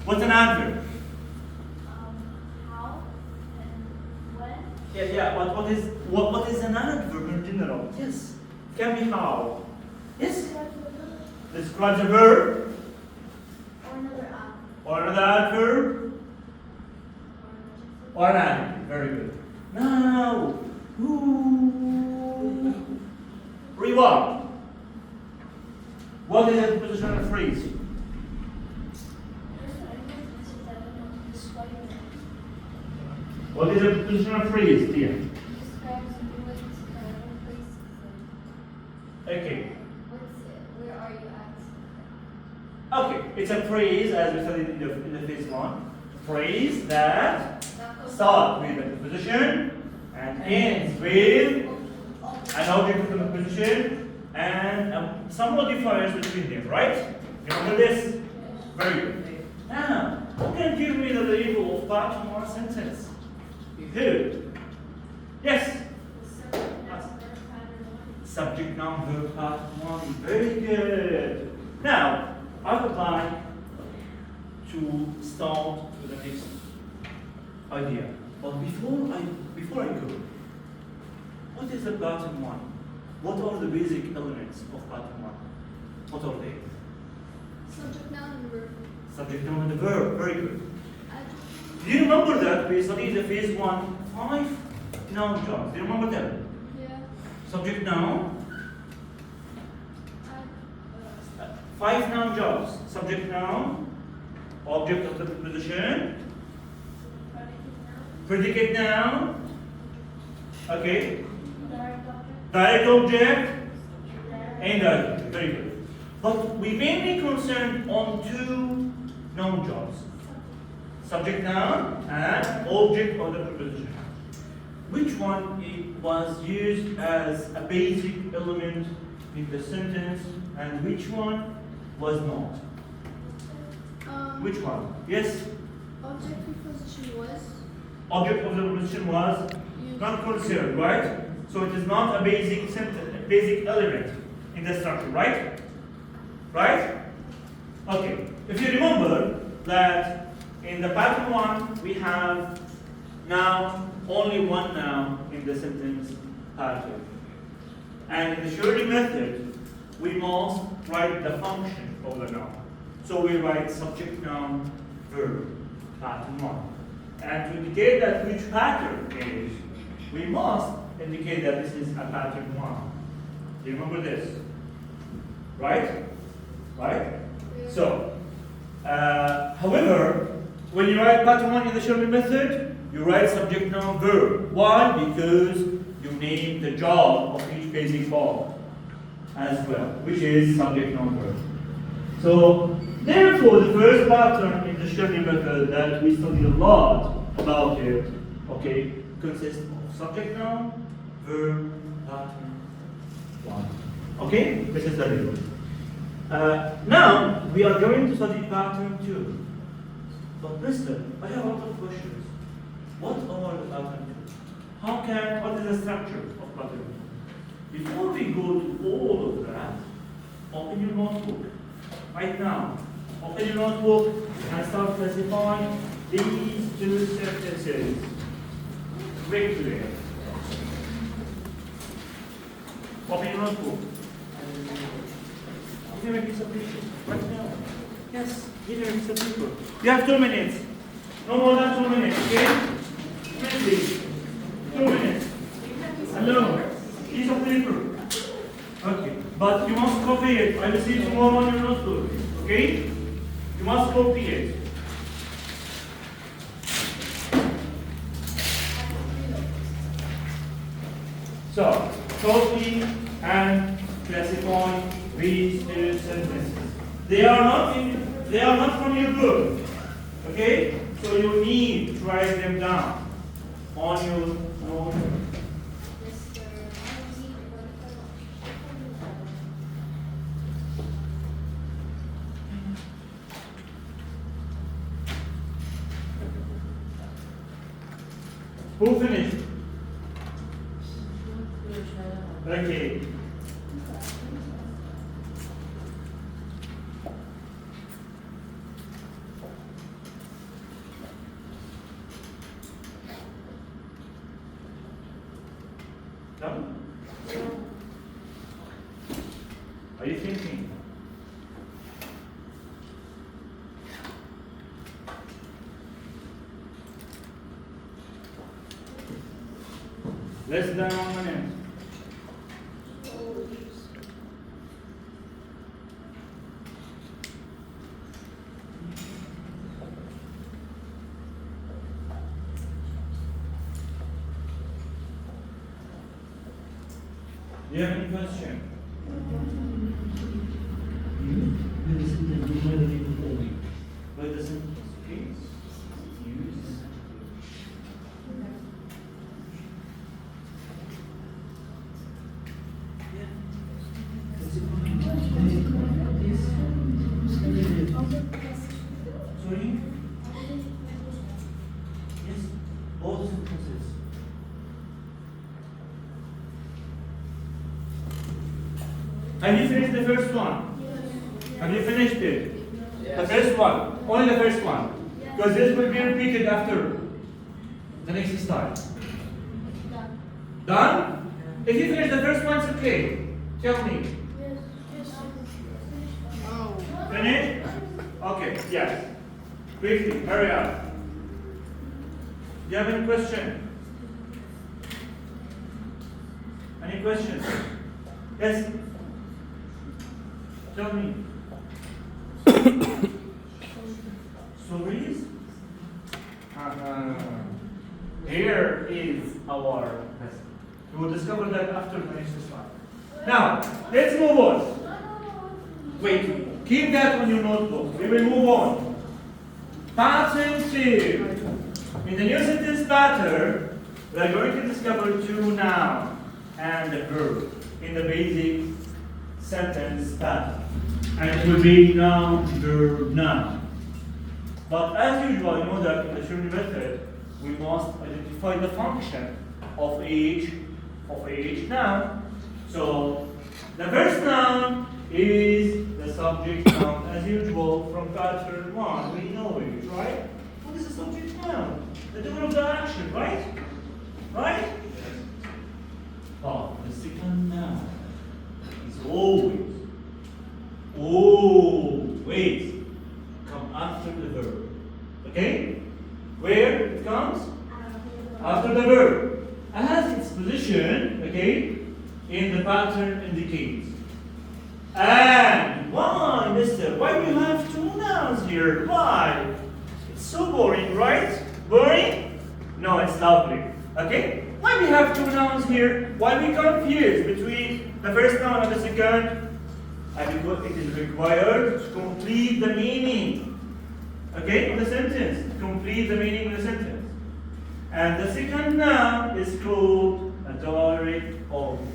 What's an adverb? How and when. Yeah. What is an adverb in general? Yes. It can be how. Yes. Describes a verb Or another app. or another adverb or an adjective. Very good. Now, rewind. What is a prepositional phrase? What is a prepositional phrase, dear? Okay. Where are you at? Okay, it's a phrase as we studied in the phase one. Phrase that starts with a preposition and ends with an object of the preposition and some modifiers between them, right? Remember this? Very good. Now, who can give me the label of part one sentence? Who? Yes. Subject, noun, verb, part one. Very good. Now, I would like to start with the next idea. But before I go, what is the pattern one? What are the basic elements of pattern one? What are they? Subject, noun, and verb. Subject, noun, and the verb. Very good. Adjective. Do you remember that we studied the phase one 5 noun jobs? Do you remember them? Yeah. Subject, noun, Ad, 5 noun jobs. Subject, noun, object of the preposition, predicate noun, okay, direct object. direct object, and adjective. Very good. But we mainly concerned on 2 noun jobs. Subject, noun, and object of the preposition. Which one was used as a basic element in the sentence, and which one was not? Which one? Yes? Object preposition was. Object of the preposition was Used. not considered, right? So it is not a basic sentence, basic element in the structure, right? Right? Okay. If you remember that in the pattern one we have noun, only one noun in the sentence pattern. And in the surely method, we must write the function of the noun. So we write subject, noun, verb, pattern one. And to indicate that which pattern it is, we must indicate that this is a pattern one. Do you remember this? Right? Right? So, however, when you write pattern one in the Sherman method, you write subject, noun, verb. Why? Because you name the job of each basic form as well, which is subject, noun, verb. So, therefore, the first pattern in the Sherman method that we studied a lot about it, okay, consists of subject, noun, verb, pattern one. Okay, this is the rule. Now we are going to study pattern 2. But listen, I have a lot of questions. What are the pattern 2? What is the structure of pattern 2? Before we go to all of that, open your notebook. Right now, open your notebook and start specifying these 2 sentences quickly. Open your notebook. Give me a piece of paper right now. Yes, give me a piece of paper. You have 2 minutes. No more than 2 minutes, okay? Please. 2 minutes. Hello. Piece of paper. Okay. But you must copy it. I will see you tomorrow on your notebook. Okay? You must copy it. So, copy and classify these 2 sentences. They are not from your book. Okay? So you need to write them down on your notebook. Who finished? Okay. Done? Are you thinking? Less than 1 minute. Do you have any question? Where the sentence is? Use. Sorry? Yes, all the sentences. Have you finished the first one? Have you finished it? The first one. Only the first one. Because this will be repeated after the next time. Done? If you finish the first one, it's okay. Tell me. Finished? Okay, yes. Quickly, hurry up. Do you have any question? Any questions? Yes? Tell me. Stories? Here is our lesson. We will discover that after the next slide. Now, let's move on. Wait, keep that on your notebook. We will move on. Pattern 2. In the new sentence pattern, we are going to discover 2 nouns and a verb in the basic sentence pattern. And it will be noun, verb, noun. But as usual, you know that in the Shirley method, we must identify the function of each noun. So the first noun is the subject noun as usual from pattern 1. We know it, right? What is the subject noun? The doer of the action, right? Right? But the second noun is always come after the verb. Okay? Where it comes? After the verb. As its position, okay, in the pattern indicates. And why, mister? Why do you have 2 nouns here? Why? It's so boring, right? Boring? No, it's lovely. Okay? Why we have 2 nouns here? Why we confused between the first noun and the second? And because it is required to complete the meaning, okay, of the sentence. Complete the meaning of the sentence. And the second noun is called a direct object.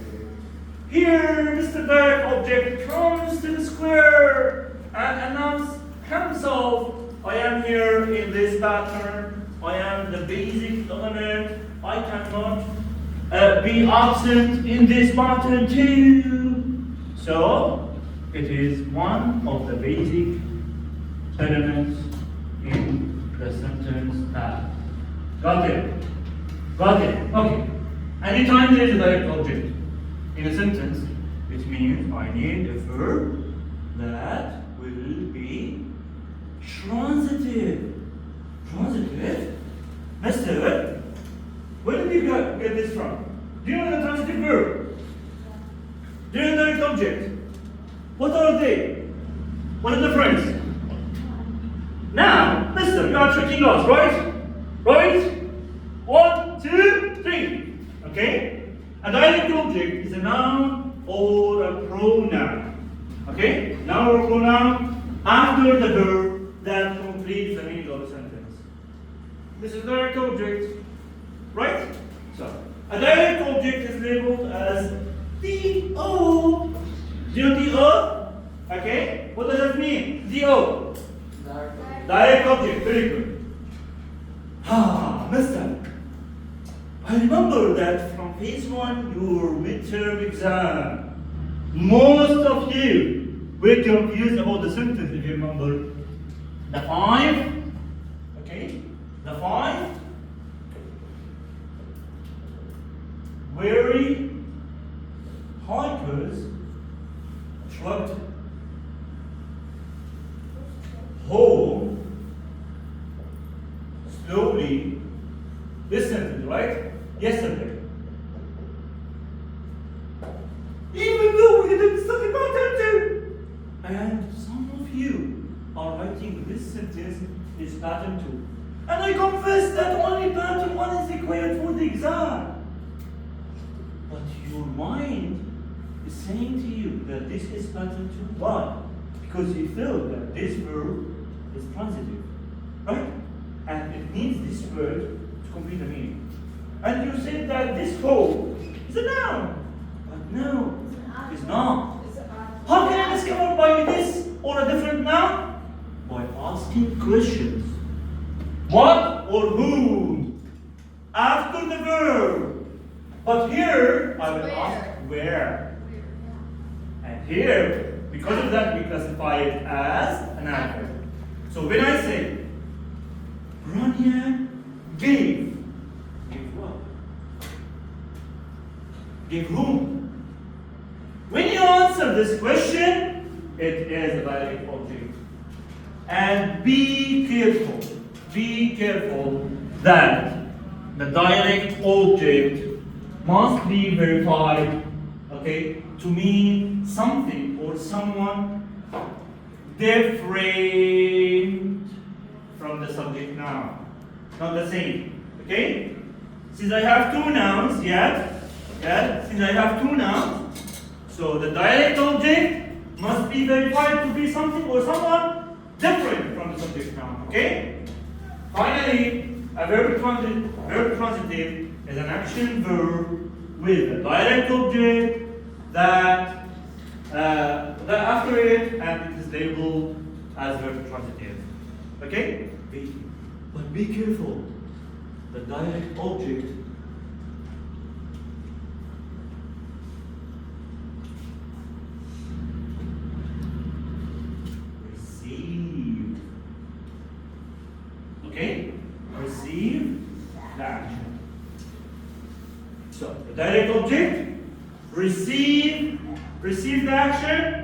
Here, Mr. Direct Object comes to the square and announces himself. I am here in this pattern. I am the basic element. I cannot be absent in this pattern too. So, it is one of the basic elements in the sentence pattern. Got it? Got it? Okay. Anytime there is a direct object in a sentence, it means I need a verb that will be transitive. Transitive? Mister, where did you get this from? Do you know the transitive verb? Do you know the direct object? What are they? What are the difference? Now, mister, you are tricking us, right? Right? 1, 2, 3. Okay? A direct object is a noun or a pronoun. Okay? Noun or pronoun after the verb that completes the meaning of the sentence. This is a direct object. Right? So, a direct object is labeled as D-O. Do you know D-O? Okay? What does that mean? D-O. Direct object. Very good. Mister, I remember that from phase 1, your midterm exam, most of you were confused about the sentence, if you remember. The 5, okay? The 5, very slowly this sentence, right? Yesterday. Even though we didn't study pattern two. And some of you are writing this sentence is pattern two. And I confess that only pattern one is required for the exam. But your mind is saying to you that this is pattern two. Why? Because you feel that this verb is transitive, right? And it needs this word to complete the meaning. And you say that this whole is a noun. But no, it's not. How can I discover by this or a different noun? By asking questions. What or whom? After the verb. But here I will ask where. And here, because of that, we classify it as an adverb. So when I say, Rania gave what? Gave whom? When you answer this question, it is a direct object. And be careful that the direct object must be verified, okay, to mean something or someone different from the subject noun, not the same, okay? Since I have two nouns, since I have two nouns, so the direct object must be verified to be something or someone different from the subject noun, okay? Finally, a verb transitive is an action verb with a direct object that after it and it is labeled as verb transitive. Okay? But be careful. The direct object receive. Okay? Receive the action. So the direct object receive the action